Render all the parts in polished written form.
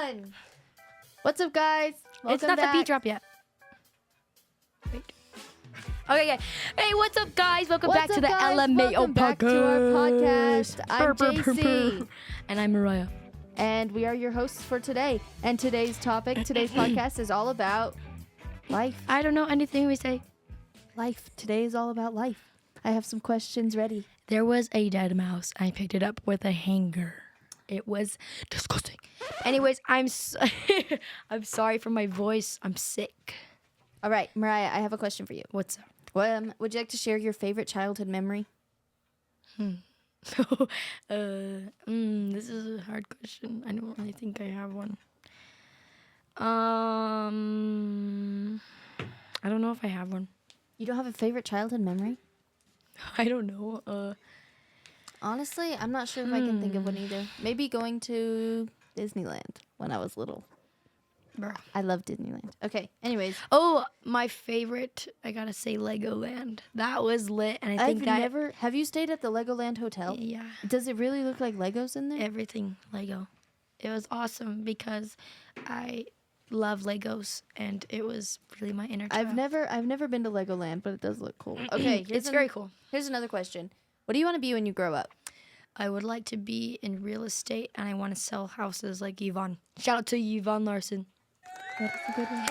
1. What's up, guys? Welcome It's not back. the beat drop yet. Wait. Okay, yeah. Hey, what's up, guys? Welcome back to the LMAO Welcome back to our podcast. I'm JC. And I'm Mariah. And we are your hosts for today. And today's podcast is all about life. I don't know anything we say. Life. Today is all about life. I have some questions ready. There was a dead mouse. I picked it up with a hanger. It was disgusting. Anyways, I'm sorry for my voice. I'm sick. All right, Mariah, I have a question for you. What's up? Would you like to share your favorite childhood memory? This is a hard question. I don't really think I have one. I don't know if I have one. You don't have a favorite childhood memory? I don't know. Honestly, I'm not sure if I can think of one either. Maybe going to Disneyland when I was little. Bro. I love Disneyland. Okay, anyways. Oh, my favorite, I gotta say Legoland. That was lit, and I think Have you stayed at the Legoland Hotel? Yeah. Does it really look like Legos in there? Everything Lego. It was awesome because I love Legos, and it was really my inner child. I've never been to Legoland, but it does look cool. Okay, it's very cool. Here's another question. What do you want to be when you grow up? I would like to be in real estate, and I want to sell houses like Yvonne. Shout out to Yvonne Larson. That's a good one.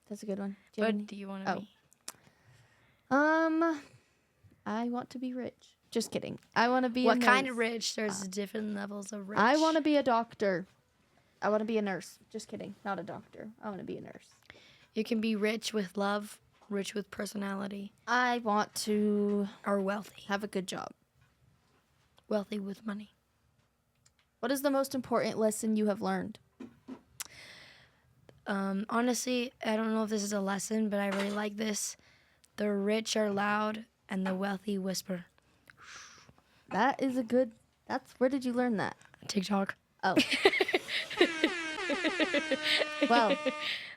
That's a good one. What do you want to be? I want to be rich. Just kidding. I want to be What kind of rich? There's different levels of rich. I want to be a doctor. I want to be a nurse. Just kidding. Not a doctor. I want to be a nurse. You can be rich with love, rich with personality. I want to Or wealthy. have a good job. Wealthy with money. What is the most important lesson you have learned? Honestly, I don't know if this is a lesson, but I really like this. The rich are loud and the wealthy whisper. That is a good... Where did you learn that? TikTok. Oh. Well,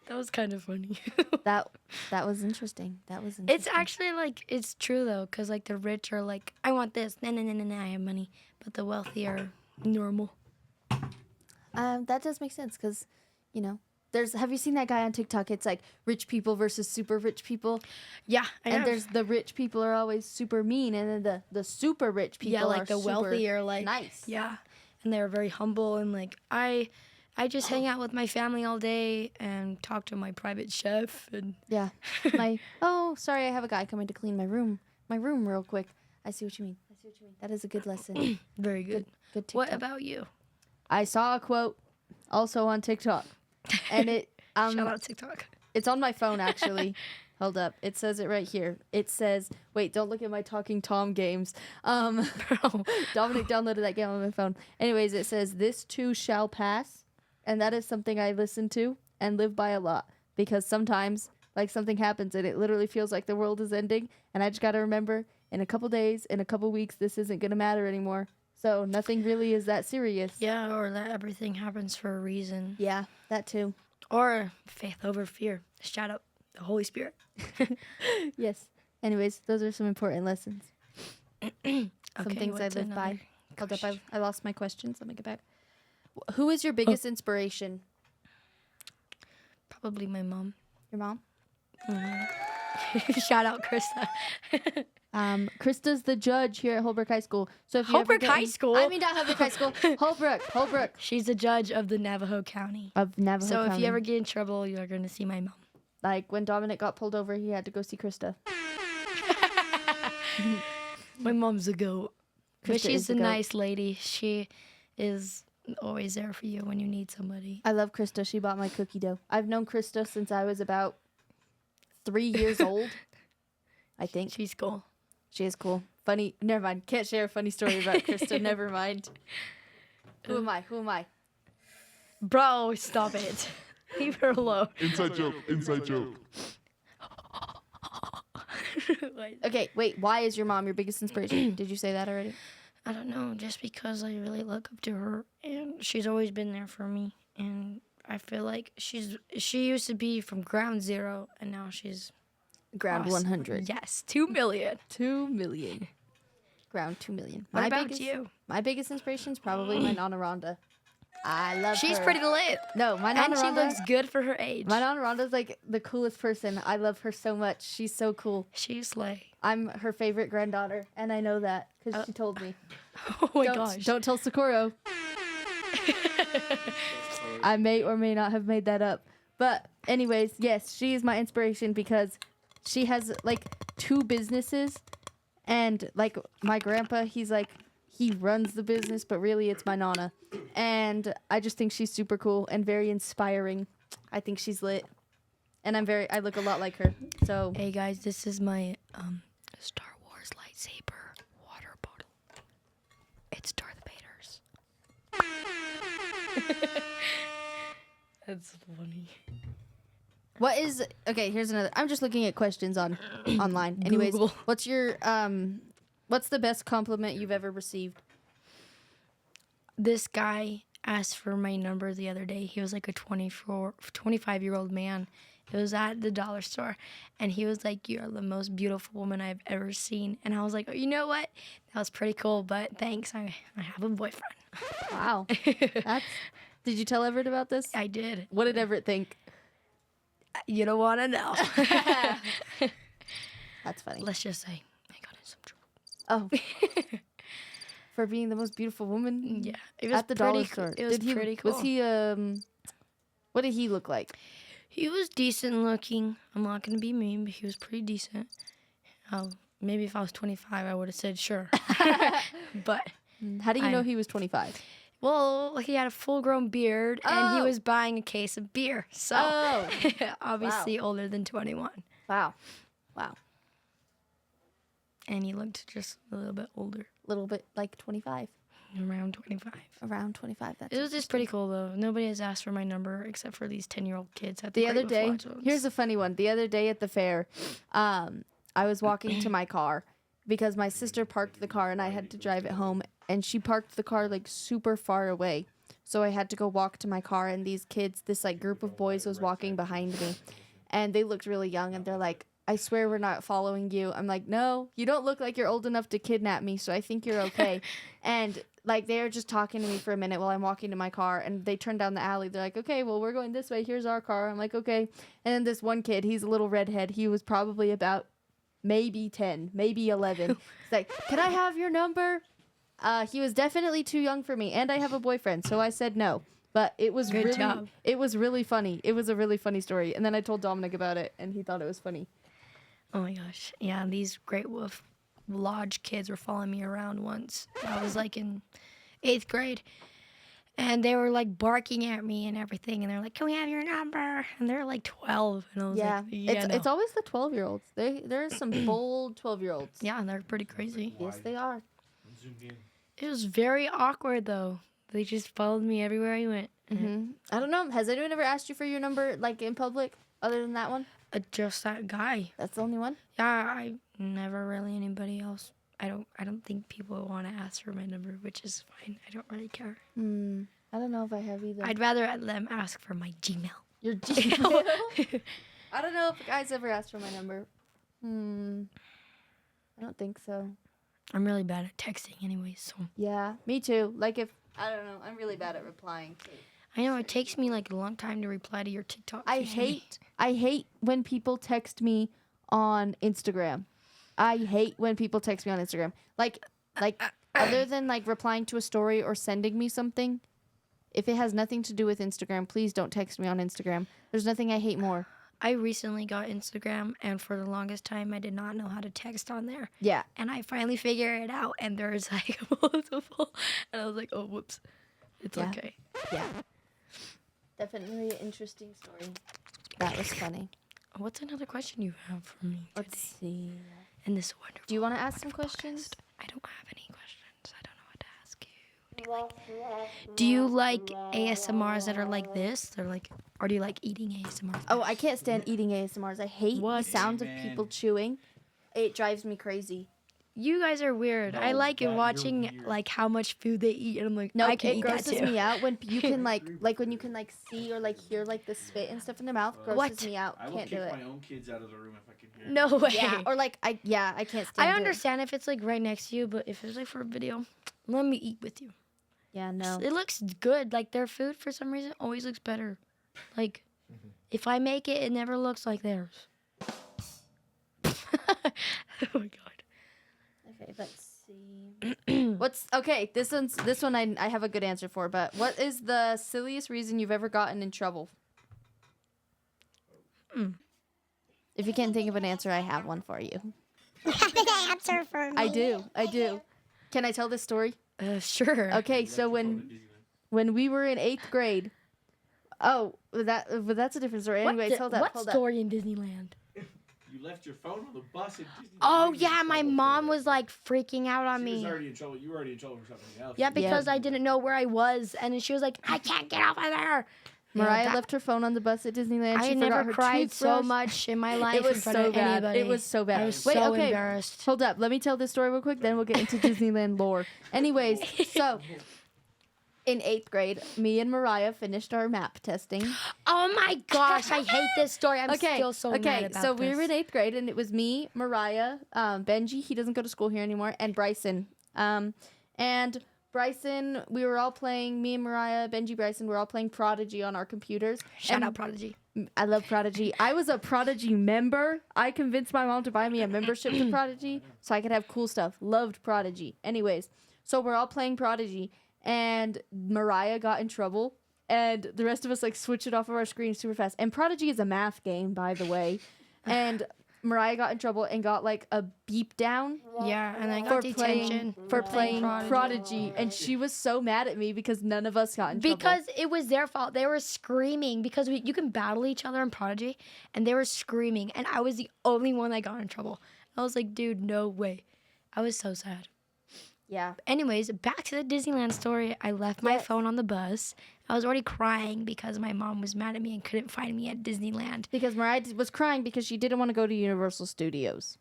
that was kind of funny. that was interesting. It's actually it's true though, because the rich are like, I want this. No, I have money. But the wealthy are normal. That does make sense because, have you seen that guy on TikTok? It's like rich people versus super rich people. Yeah, and there's the rich people are always super mean, and then the super rich people are the wealthy are nice. Yeah, and they're very humble and I just hang out with my family all day and talk to my private chef and yeah. Sorry, I have a guy coming to clean my room real quick. I see what you mean. That is a good lesson. Very good. Good TikTok. What about you? I saw a quote also on TikTok. And it shout out TikTok. It's on my phone actually. Hold up. It says it right here. It says, wait, don't look at my Talking Tom games. Dominic downloaded that game on my phone. Anyways, it says, "This too shall pass." And that is something I listen to and live by a lot, because sometimes something happens and it literally feels like the world is ending, and I just got to remember in a couple days, in a couple weeks, this isn't going to matter anymore. So nothing really is that serious. Yeah, or that everything happens for a reason. Yeah, that too. Or faith over fear. Shout out the Holy Spirit. Yes. Anyways, those are some important lessons. Some things I live by. Hold up, I lost my questions. Let me get back. Who is your biggest inspiration? Probably my mom. Your mom? Mm-hmm. Shout out Krista. Krista's the judge here at Holbrook High School. So if Holbrook High School? I mean, not Holbrook High School. Holbrook. She's the judge of the Navajo County. So if you ever get in trouble, you're going to see my mom. Like when Dominic got pulled over, he had to go see Krista. My mom's a goat. But she's a nice lady. She is always there for you when you need somebody. I love Krista. She bought my cookie dough. I've known Krista since I was about 3 years old. I think. She's cool. She is cool. Funny. Never mind. Can't share a funny story about Krista. Never mind. Who am I? Bro, stop it. Leave her alone. Inside joke. Okay, wait. Why is your mom your biggest inspiration? Did you say that already? I don't know. Just because I really look up to her, and she's always been there for me. And I feel like she used to be from ground zero, and now she's Ground awesome. 100. Yes, 2 million. 2 million. Around 2 million. What about you? My biggest inspiration is probably my Nana Rhonda. I love her. She's pretty lit. No, my Nana And she Rhonda. looks good for her age. My Nana Rhonda's like the coolest person. I love her so much. She's so cool. She's slay. I'm her favorite granddaughter, and I know that because she told me. Oh my gosh. Don't tell Socorro. I may or may not have made that up. But anyways, yes, she is my inspiration because she has like 2 businesses, and like my grandpa, he runs the business, but really it's my Nana. And I just think she's super cool and very inspiring. I think she's lit. And I look a lot like her. So Hey guys, this is my Star Wars lightsaber water bottle. It's Darth Vader's. That's funny. what is okay, here's another. I'm just looking at questions on online. Anyways, Google. what's your what's the best compliment you've ever received? This guy asked for my number the other day. He was like a 25-year-old man. It was at the dollar store, and he was like, "You are the most beautiful woman I've ever seen." And I was like, "Oh, you know what? That was pretty cool, but thanks. I have a boyfriend." Wow. Did you tell Everett about this? I did. What did Everett think? You don't want to know. That's funny. Let's just say I got in some trouble. Oh. For being the most beautiful woman? Yeah. It was at the dollar store. It was pretty cool. Was he what did he look like? He was decent looking. I'm not going to be mean, but he was pretty decent. Maybe if I was 25, I would have said sure. But How do you know he was 25? well, he had a full-grown beard, and he was buying a case of beer. So, obviously older than 21. Wow. Wow. And he looked just a little bit older. A little bit like 25. Around 25. Around 25. That's It was just pretty cool, though. Nobody has asked for my number except for these 10-year-old kids at the the other Great day. Lafarge ones. Here's a funny one. The other day at the fair, I was walking to my car because my sister parked the car and I had to drive it home, and she parked the car like super far away. So I had to go walk to my car, and these kids, this like group of boys was walking behind me, and they looked really young, and they're like, "I swear we're not following you." I'm like, "No, you don't look like you're old enough to kidnap me, so I think you're okay." And like they were just talking to me for a minute while I'm walking to my car, and they turned down the alley. They're like, "Okay, well, we're going this way. Here's our car." I'm like, "Okay." And then this one kid, he's a little redhead. He was probably about maybe 10, maybe 11. He's like, "Can I have your number?" He was definitely too young for me, and I have a boyfriend, so I said no. But it was Good really, job. it was really funny. It was a really funny story. And then I told Dominic about it, and he thought it was funny. Oh my gosh. Yeah, these Great Wolf Lodge kids were following me around once. I was like in 8th grade. And they were like barking at me and everything. And they're like, "Can we have your number?" And they're like 12. And I was Yeah, like, yeah, no. it's always the 12-year-olds. There are some bold 12-year-olds. Yeah, and they're pretty crazy. Yes, they are. It was very awkward, though. They just followed me everywhere I went. I don't know. Has anyone ever asked you for your number, like in public, other than that one? Just that guy. That's the only one. Yeah, I never really anybody else. I don't think people want to ask for my number, which is fine. I don't really care. I don't know if I have either. I'd rather them ask for my Gmail. Your Gmail. I don't know if guys ever asked for my number. I don't think so. I'm really bad at texting anyway, so. Yeah, me too. Like if I don't know, I'm really bad at replying. I know, it takes me like a long time to reply to your TikTok. I hate when people text me on Instagram. I hate when people text me on Instagram. Like other than like replying to a story or sending me something, if it has nothing to do with Instagram, please don't text me on Instagram. There's nothing I hate more. I recently got Instagram, and for the longest time, I did not know how to text on there. Yeah. And I finally figured it out, and there's like multiple, and I was like, oh, whoops. It's Yeah. okay. Yeah. Definitely an interesting story. That was funny. What's another question you have for me today? Let's see. In this wonderful Do you want to ask some questions? podcast? I don't have any questions. I don't know what to ask you. Do you like ASMRs that are like this? They're like, or do you like eating ASMRs? Oh, I can't stand eating ASMRs. I hate What? the sounds of people chewing. It drives me crazy. You guys are weird. I No, like God, you're watching weird. like how much food they eat, and I'm like, No, I can it eat that grosses too. me out when you can like when you can like see or like hear like the spit and stuff in their mouth. Grosses What? me out. I will Can't do kick it. my own kids out of the room if I can hear it. No way. Yeah, or like I can't stand I it. understand if it's like right next to you, but if it's like for a video, let me eat with you. Yeah, no. It looks good. Like their food for some reason always looks better. Like if I make it, it never looks like theirs. Oh my god. Okay, let's see. What's okay? This one I have a good answer for. But what is the silliest reason you've ever gotten in trouble? If you can't think of an answer, I have one for you. Answer for me. I do. Can I tell this story? Sure. Okay, so when we were in 8th grade, but that's a different story. Anyways, hold up. What story in Disneyland? You left your phone on the bus at Disney. Oh You were yeah, in my trouble mom for was like freaking out on that. She was me. already in trouble. You were already in trouble for something else. Yeah, because I didn't know where I was, and then she was like, "I can't get off of there." Mariah that- left her phone on the bus at Disneyland. I She never forgot her cried so toothbrush. much in my life It was in front so of bad. anybody. It was so bad. I was Wait, so okay. embarrassed. Hold up. Let me tell this story real quick, then we'll get into Disneyland lore. Anyways, so in 8th grade, me and Mariah finished our map testing. Oh my gosh, I hate this story. I'm still so mad about so this. we were in 8th grade, and it was me, Mariah, Benji, he doesn't go to school here anymore, and Bryson. And Bryson, we were all playing, me and Mariah, Benji, Bryson, we were all playing Prodigy on our computers. Shout And out Prodigy. I love Prodigy. I was a Prodigy member. I convinced my mom to buy me a membership to Prodigy so I could have cool stuff. Loved Prodigy. Anyways, so we're all playing Prodigy, and Mariah got in trouble, and the rest of us like switched it off of our screen super fast. And Prodigy is a math game, by the way. And Mariah got in trouble and got like a beep down Yeah, and I for got detention playing Prodigy, and she was so mad at me because none of us got in trouble. because it was their fault. They were screaming because you can battle each other in Prodigy, and they were screaming, and I was the only one that got in trouble. I was like, dude, no way. I was so sad. Yeah. Anyways, back to the Disneyland story. I left my phone on the bus. I was already crying because my mom was mad at me and couldn't find me at Disneyland. Because Mariah was crying because she didn't want to go to Universal Studios.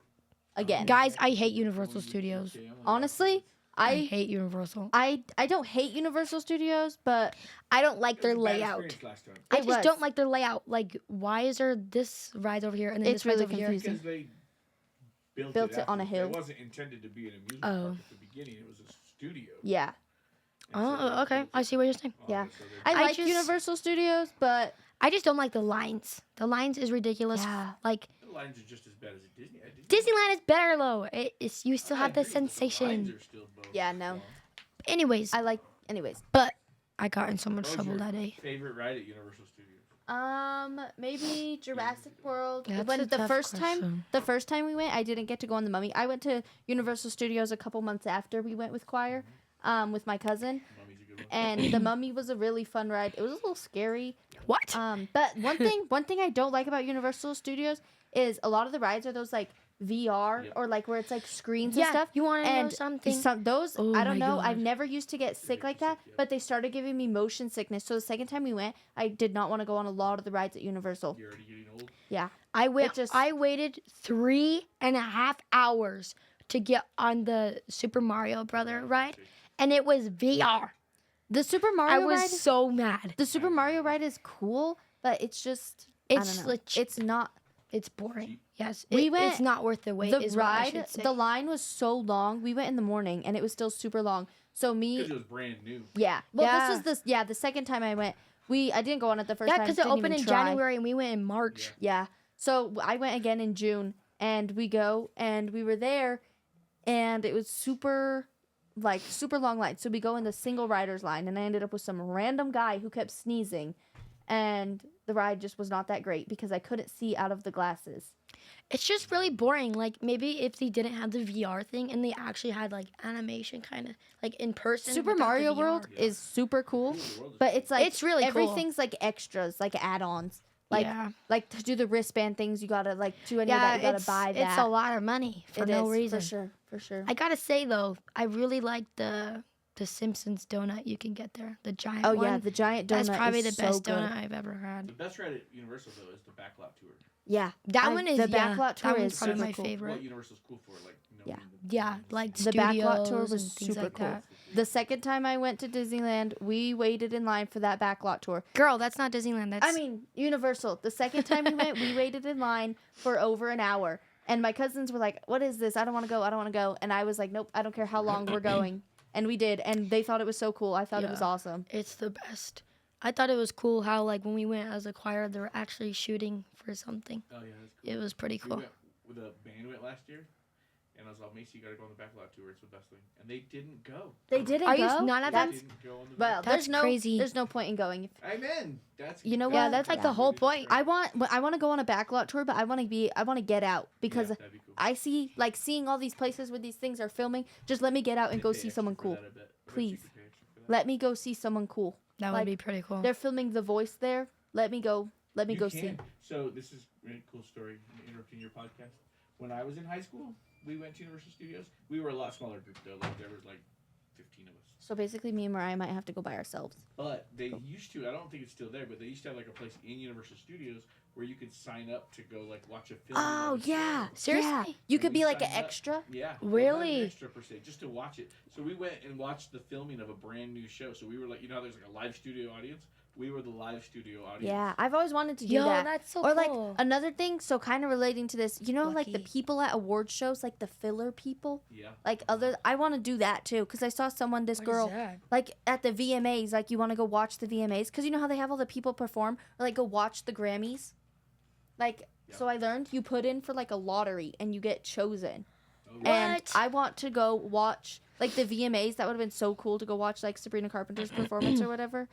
Again. Guys, I hate Universal Studios. Honestly, I I hate Universal. I don't hate Universal Studios, but I don't like their It was a bad layout. experience last time. I It just was. don't like their layout. Like, why is there this ride over here and then It's this ride really over here? confusing. Because they Built it on a afterwards. hill. It wasn't intended to be an amusement Oh. park at the beginning. It was a studio. yeah. And so Oh, they okay. built I it see what you're saying. Yeah. on it, so they- I like just- Universal Studios, but I just don't like the lines. The lines is ridiculous. Yeah. Like, The lines are just as bad as at Disney. Disneyland is better though. It's you still I have the agree, but lines sensation. are still both Yeah, no. wrong. Anyways, anyways. but I got in so much What was trouble your that day. favorite ride at Universal Studios? Maybe Jurassic World. That's When a the tough first question. time we went, I didn't get to go on the Mummy. I went to Universal Studios a couple months after we went with choir, with my cousin, Mummy's a good one. and the Mummy was a really fun ride. It was a little scary. What? But one thing I don't like about Universal Studios is a lot of the rides are those like VR Yep. or like where it's like screens Yeah, and stuff. you wanna know and something? those Oh I don't my know. I've God. never used to get sick like that, but they started giving me motion sickness. So the second time we went, I did not want to go on a lot of the rides at Universal. You're already getting old. Yeah. I went. just- I waited 3.5 hours to get on the Super Mario Brother ride, and it was VR. The Super Mario I was ride. so mad. The Super Mario ride is cool, but it's just I It's don't know. like- It's not It's boring. Yes, We it's went- not worth the wait. the is what I ride. should say. The line was so long. We went in the morning and it was still super long. So Because me, it was brand new. yeah. Well, Yeah. this was the second time I went. I didn't go on it the first Yeah, time. because it didn't opened even in try. January and we went in March. Yeah. So I went again in June, and we were there, and it was super long line. So we go in the single riders line, and I ended up with some random guy who kept sneezing, and the ride just was not that great because I couldn't see out of the glasses. It's just really boring. Like maybe if they didn't have the VR thing and they actually had like animation kind of like in person. Super without the Mario VR. World is super cool, Ooh, the world is but it's like It's really cool. everything's like extras, like add-ons. Like yeah, like to do the wristband things, you gotta like do any of that. You gotta buy that. it's a lot of money for It no is, reason. for sure. I gotta say though, I really like the Simpsons donut you can get there. The giant Oh one. yeah, the giant donut. That's probably the is best so good. donut I've ever had. The best ride at Universal though is the backlot tour. Yeah, That one is the yeah, backlot tour that one's is probably super my cool. favorite. What Universal's cool for, like Yeah. Yeah, like The backlot tour studios was and things super like cool. that. The second time I went to Disneyland, we waited in line for that backlot tour. Girl, that's not Disneyland. That's I mean, Universal. The second time we went, we waited in line for over an hour. And my cousins were like, "What is this? I don't want to go. I don't want to go." And I was like, "Nope, I don't care how long we're going." And we did. And they thought it was so cool. I thought it was Yeah. awesome. it's the best. I thought it was cool how like when we went as a choir, they were actually shooting for something. Oh yeah, that's cool. It was pretty We cool. went with a band went last year, and I was like, Macy, you gotta go on the backlot tour. It's the best thing. And they didn't go. They didn't Are go? you not at They that? didn't go on the Well, That's crazy. There's no point in going. Amen. That's You know Yeah, what? that's like Yeah. the whole point. I want to go on a backlot tour, but I want to get out because yeah, that'd be cool. I see like seeing all these places where these things are filming. Just let me get out and They go pay see extra someone for cool. that, I bet. I bet Please. you could pay extra for that. Let me go see someone cool. That like, would be pretty cool. They're filming The Voice there. Let me go. Let me You go can. see. So this is a really cool story. I'm interrupting your podcast. When I was in high school, we went to Universal Studios. We were a lot smaller group though. Like there was like 15 of us. So basically, me and Mariah might have to go by ourselves. But they used to. I don't think it's still there. But they used to have like a place in Universal Studios where you could sign up to go like watch a film. Oh yeah, Seriously? Yeah. You And could we be like an signed up. extra. Yeah. Really? Not an extra per se, just to watch it. So we went and watched the filming of a brand new show. So we were like, you know how there's like a live studio audience? We were the live studio audience. Yeah, I've always wanted to do Yo, that. that's so Or like cool. another thing, so kind of relating to this, you know, like the Lucky. people at award shows, like the filler people, Yeah. like I want to do that too, because I saw someone, this What is girl, that? like at the VMAs, like you want to go watch the VMAs, because you know how they have all the people perform, or like go watch the Grammys, like. Yeah. So I learned you put in for like a lottery and you get chosen. Oh, What? And I want to go watch like the VMAs. That would have been so cool to go watch like Sabrina Carpenter's performance or whatever,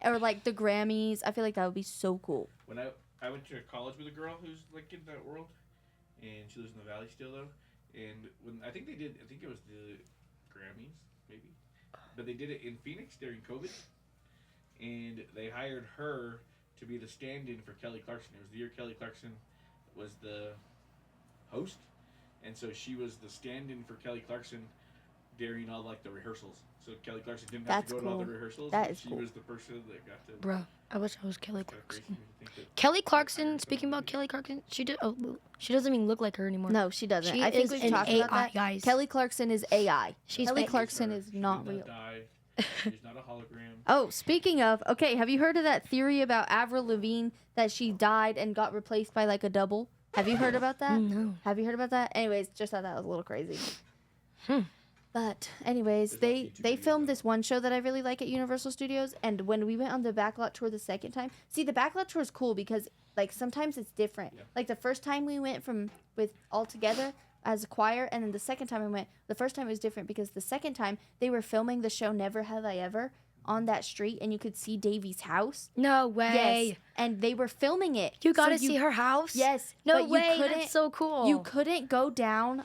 Yeah. or like the Grammys. I feel like that would be so cool. When I went to college with a girl who's like in that world, and she lives in the Valley still though. And when I think they did, I think it was the Grammys maybe, but they did it in Phoenix during COVID, and they hired her to be the stand-in for Kelly Clarkson. It was the year Kelly Clarkson was the host, and so she was the stand-in for Kelly Clarkson during all like the rehearsals. So Kelly Clarkson didn't have That's to go to all the cool. rehearsals. That but is she cool. was the person that got to. Bro, I wish I was Kelly Kinda crazy Clarkson. to think that- Kelly Clarkson, speaking about Kelly Clarkson, she doesn't even look like her anymore. No, she doesn't. She I think is we've an talked AI, about that. guys. Kelly Clarkson is AI. She's Kelly fake. Clarkson She's is not did real. Die. She's not a hologram. Oh, speaking of, okay, have you heard of that theory about Avril Lavigne that she died and got replaced by like a double? Have you heard about that? No. Have you heard about that? Anyways, just thought that was a little crazy. Hmm. But anyways, There's they lots of YouTube they videos filmed of this one show that I really like at Universal Studios, and when we went on the backlot tour the second time, see the backlot tour is cool because like sometimes it's different. Yeah. Like the first time we went with all together as a choir, and then the second time we went, the first time it was different because the second time they were filming the show Never Have I Ever on that street, and you could see Davey's house. No way. Yes, and they were filming it. You So got to see her house? Yes, No but you way. couldn't- That's so cool. You couldn't go down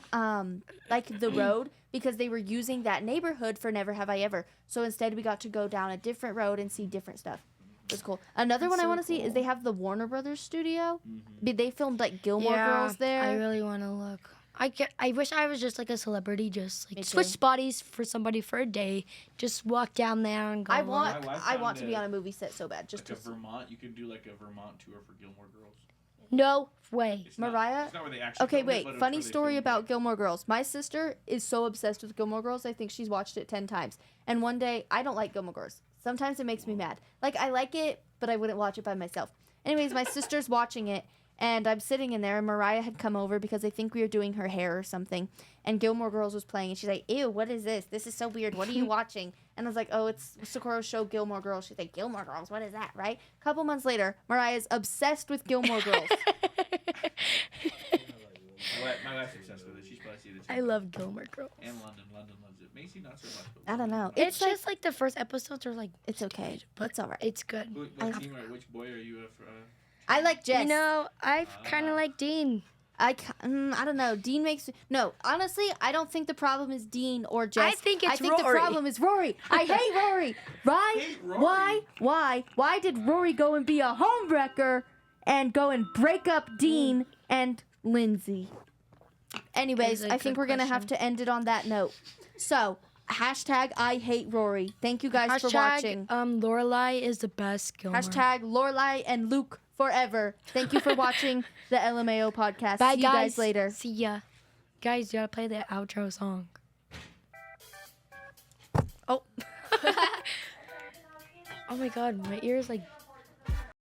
like the road because they were using that neighborhood for Never Have I Ever. So instead we got to go down a different road and see different stuff. It was cool. Another That's one I so want to see is cool. they have the Warner Brothers studio. Mm-hmm. They filmed like Gilmore yeah, Girls there. I really want to look. I wish I was just like a celebrity, just Me like too. switch bodies for somebody for a day. Just walk down there and go. I look. want My wife I want found to be a- on a movie set so bad. Just Like to a Vermont, you can do like a Vermont tour for Gilmore Girls. No way. It's not- Mariah? it's not where they actually Okay, filmed it, wait. but it's Funny where they story filmed about it. Gilmore Girls. My sister is so obsessed with Gilmore Girls. I think she's watched it 10 times. And one day, I don't like Gilmore Girls. Sometimes it makes me mad. Like, I like it, but I wouldn't watch it by myself. Anyways, my sister's watching it, and I'm sitting in there, and Mariah had come over because I think we were doing her hair or something. And Gilmore Girls was playing, and she's like, "Ew, what is this? This is so weird. What are you watching?" And I was like, "Oh, it's Sakura's show, Gilmore Girls." She's like, "Gilmore Girls? What is that?" Right? A couple months later, Mariah's obsessed with Gilmore Girls. My wife's obsessed with it. She's probably seen it. I love Gilmore Girls. And London loves it. Macy not so much. But I don't know. It's like, just like the first episodes are like it's okay, but it's all right. it's good. What team are, which boy are you for? I like Jess. You know, I kind of like Dean. I don't know. Dean makes no. Honestly, I don't think the problem is Dean or Jess. I think it's the Rory. problem is Rory. I hate Rory. Right? Hate Rory. Why did Rory go and be a homewrecker and go and break up Dean and Lindsay? Anyways, That is a I think good we're gonna have question. to end it on that note. So hashtag I hate Rory. Thank you guys for watching. Lorelai is the best Gilmore. Hashtag Lorelai and Luke forever. Thank you for watching the LMAO podcast. Bye See you guys later. See ya. Guys, you gotta play the outro song. Oh. Oh my god, my ear is like